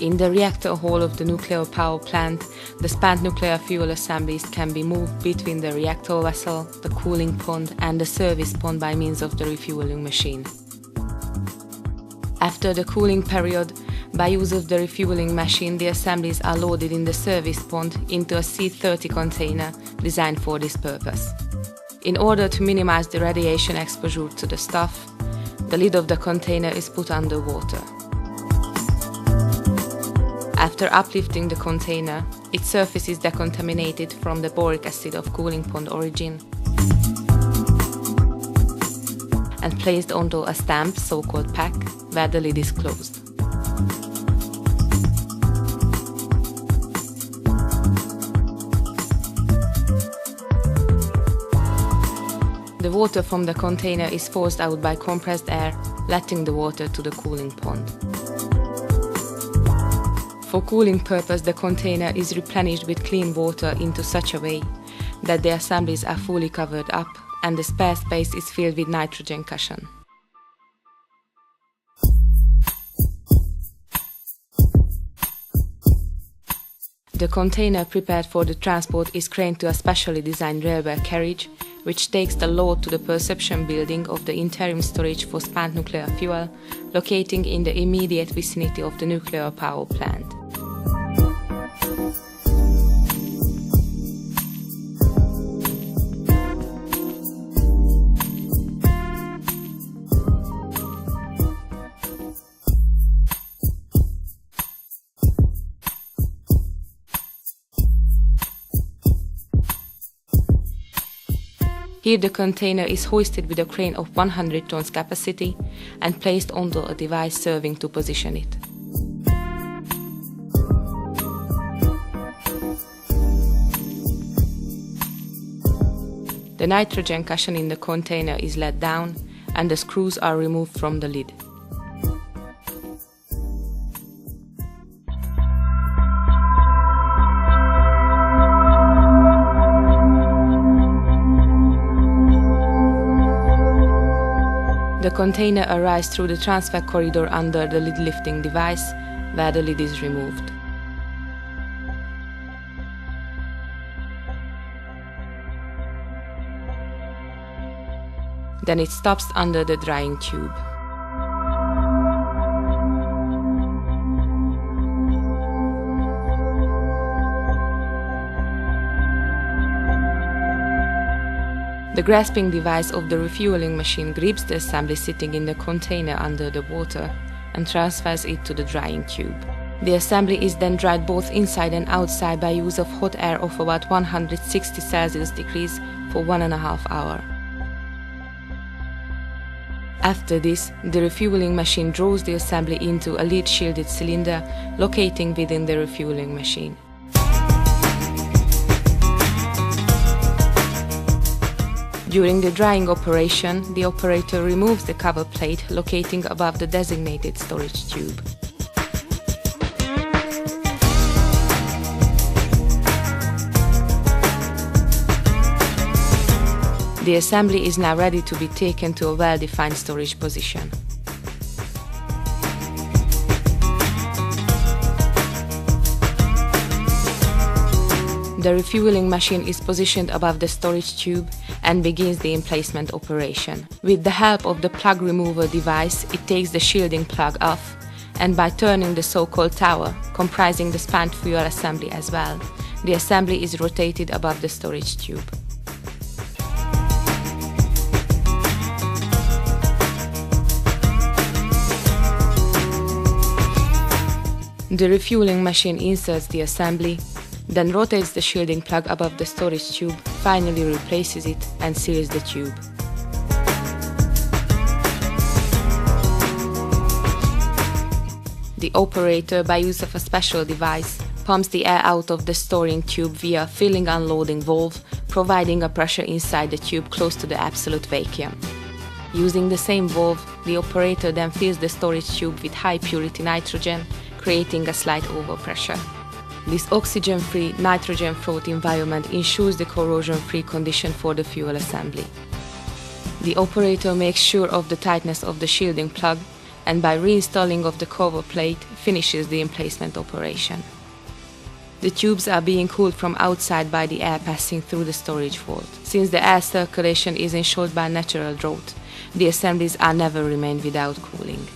In the reactor hall of the nuclear power plant, the spent nuclear fuel assemblies can be moved between the reactor vessel, the cooling pond and the service pond by means of the refueling machine. After the cooling period, by use of the refueling machine, the assemblies are loaded in the service pond into a C30 container designed for this purpose. In order to minimize the radiation exposure to the stuff, the lid of the container is put under water. After uplifting the container, its surface is decontaminated from the boric acid of cooling pond origin and placed onto a stamped, so-called pack, where the lid is closed. The water from the container is forced out by compressed air, letting the water to the cooling pond. For cooling purpose, the container is replenished with clean water into such a way that the assemblies are fully covered up and the spare space is filled with nitrogen cushion. The container prepared for the transport is craned to a specially designed railway carriage, which takes the load to the perception building of the interim storage for spent nuclear fuel, locating in the immediate vicinity of the nuclear power plant. Here the container is hoisted with a crane of 100 tons capacity and placed onto a device serving to position it. The nitrogen cushion in the container is let down and the screws are removed from the lid. The container arrives through the transfer corridor under the lid lifting device, where the lid is removed. Then it stops under the drying tube. The grasping device of the refueling machine grips the assembly sitting in the container under the water and transfers it to the drying tube. The assembly is then dried both inside and outside by use of hot air of about 160 Celsius degrees for 1.5 hours. After this, the refueling machine draws the assembly into a lead-shielded cylinder locating within the refueling machine. During the drying operation, the operator removes the cover plate locating above the designated storage tube. The assembly is now ready to be taken to a well-defined storage position. The refueling machine is positioned above the storage tube and begins the emplacement operation. With the help of the plug remover device, it takes the shielding plug off, and by turning the so-called tower, comprising the spent fuel assembly as well, the assembly is rotated above the storage tube. The refueling machine inserts the assembly, then rotates the shielding plug above the storage tube, finally replaces it and seals the tube. The operator, by use of a special device, pumps the air out of the storing tube via a filling-unloading valve, providing a pressure inside the tube close to the absolute vacuum. Using the same valve, the operator then fills the storage tube with high-purity nitrogen, creating a slight overpressure. This oxygen-free, nitrogen-fraught environment ensures the corrosion-free condition for the fuel assembly. The operator makes sure of the tightness of the shielding plug and by reinstalling of the cover plate finishes the emplacement operation. The tubes are being cooled from outside by the air passing through the storage vault. Since the air circulation is ensured by natural drought, the assemblies are never remained without cooling.